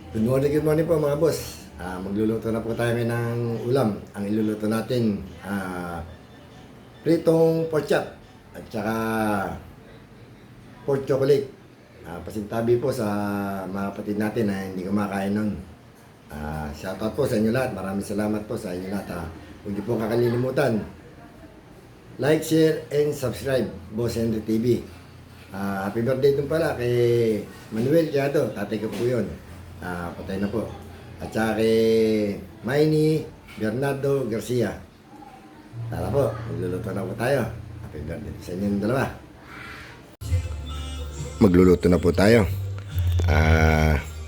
Good morning po mga boss. Magluluto na po tayo ngayon ng ulam. Ang iluluto natin, pritong pork chop at saka pork chocolate. Pasintabi po sa mga kapatid natin na hindi kumakain nun. Shoutout po sa inyo lahat. Maraming salamat po sa inyo lahat. Huwag niyo po kakalilimutan. Like, share, and subscribe. Boss Henry TV. Happy birthday dun pala kay Manuel Tiado. Tatay ko po yun. Patay na po. At saka kay Maini Bernardo Garcia. Tara po, magluluto na po tayo. Happy birthday sa inyong dalawa. Magluluto na po tayo.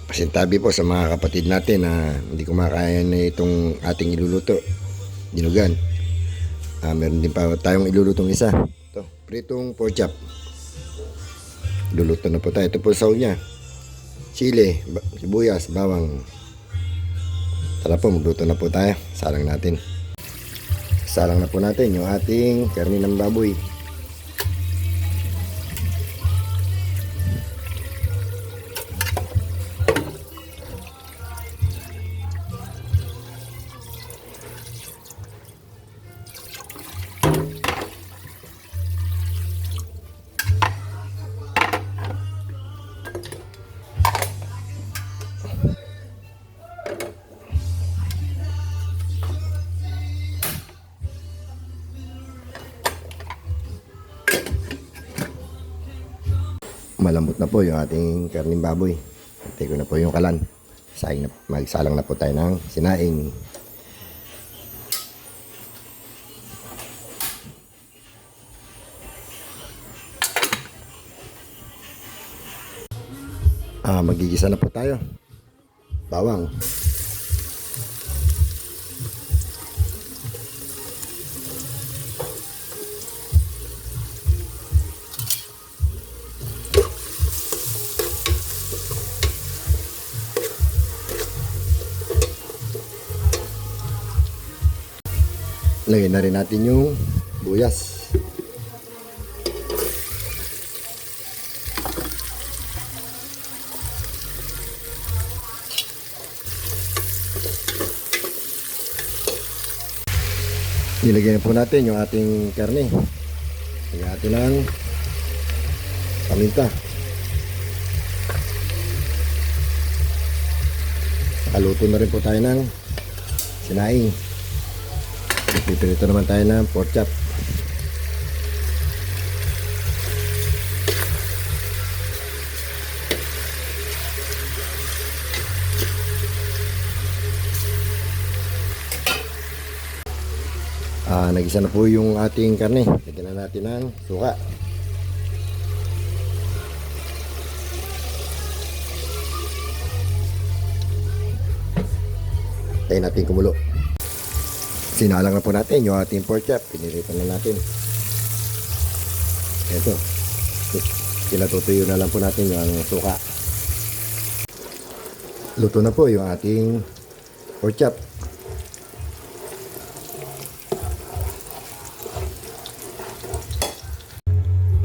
Pasintabi po sa mga kapatid natin na hindi kumakain na itong ating iluluto. Dinugan. Meron din pa tayong ilulutong isa. Ito, pritong pork chop. Luluto na po tayo. Ito po sa niya. Chile, sibuyas, bawang. Tara po, magluto na po tayo. Salang natin. Salang na po natin yung ating karne ng baboy. Malambot na po yung ating karning baboy. Hintay ko na po yung kalan. Magsalang na po tayo ng sinaing. Magigisa na po tayo. Bawang. Lagyan na rin natin yung buyas. Nilagyan na po natin yung ating karne. Lagyan natin ng paminta. Nakaluto na rin po tayo ng sinaing. Pipirito naman tayo ng pork chop. Nagisa na po yung ating karne. Lagyan na natin ng suka. Tayo natin kumulo. Sinalang na po natin yung ating pork chop. Piniritan na natin. Ito. Tutuyo na lang po natin yung suka. Luto na po yung ating pork chop.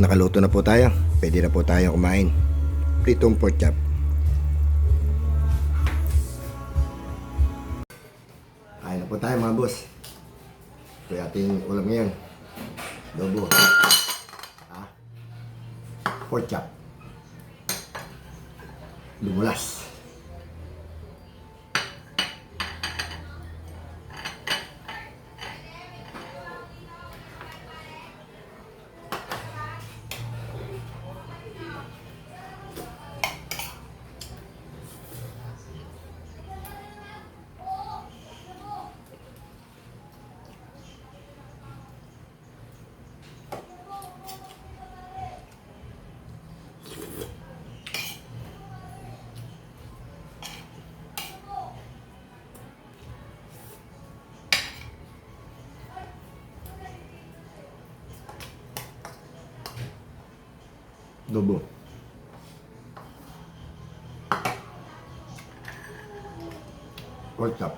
Nakaluto na po tayo. Pwede na po tayo kumain. Pritong pork chop. Kain na po tayo mga boss. Ito yung ating ulam ngayon. Adobo. Pork chop. Lumulas. Adobo. Pork chop.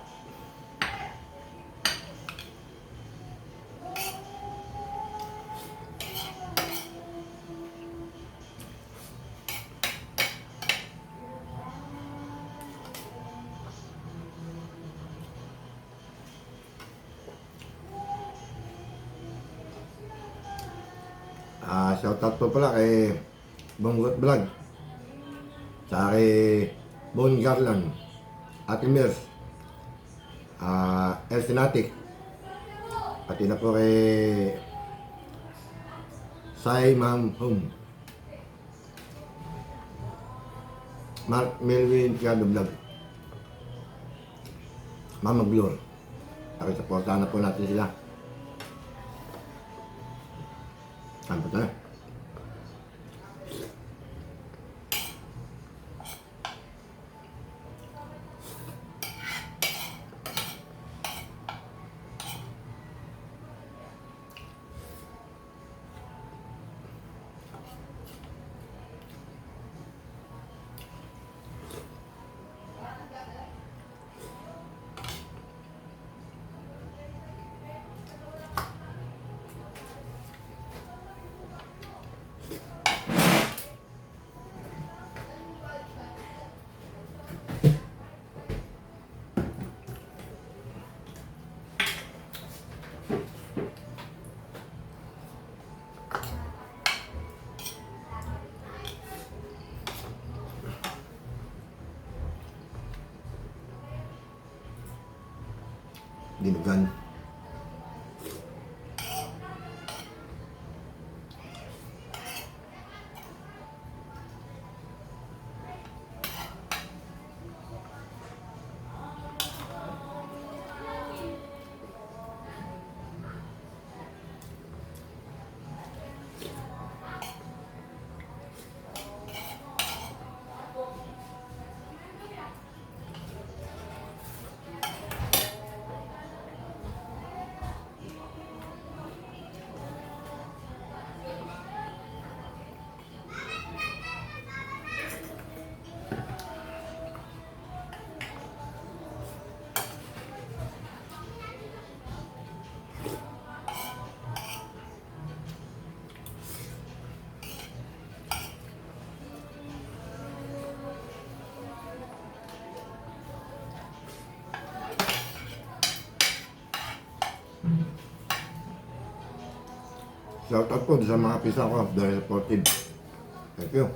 Shoutout po pala kay Bonggot Vlog. Sa kay Bon Garland. Ate Mirs. El Sinatic. Pati na po kay Sai Ma'am Home. Mark Melvin Piano Vlog. Mama Glor. Pakisuportahan na po natin sila. Saan po tayo? Dinugan. Shoutout po sa mga pisa ko, very supportive. Thank you.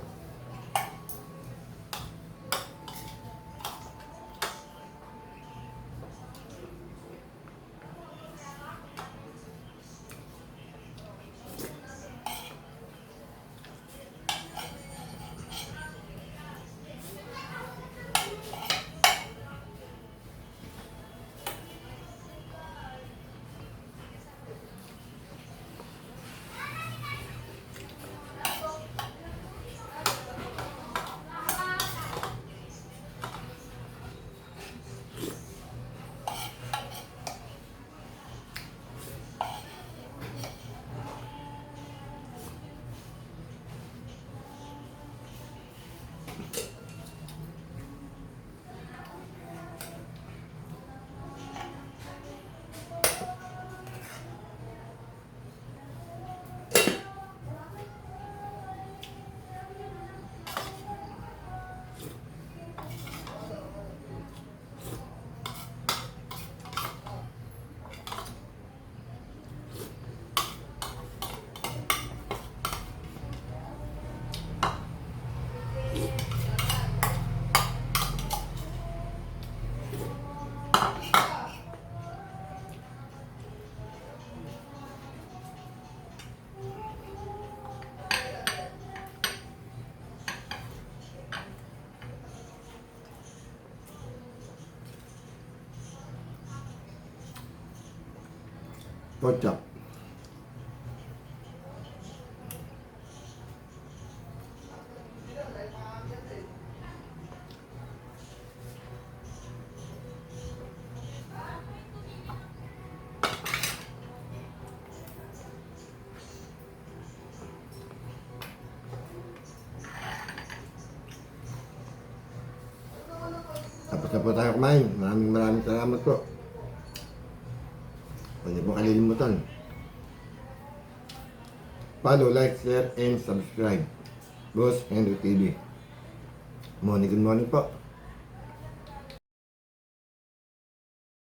Kocak. Tapos na po tayo kumain. Maraming salamat po. Huwag niyo po kalilimutan. Follow, like, share, and subscribe. Boss Henry TV. Good morning po.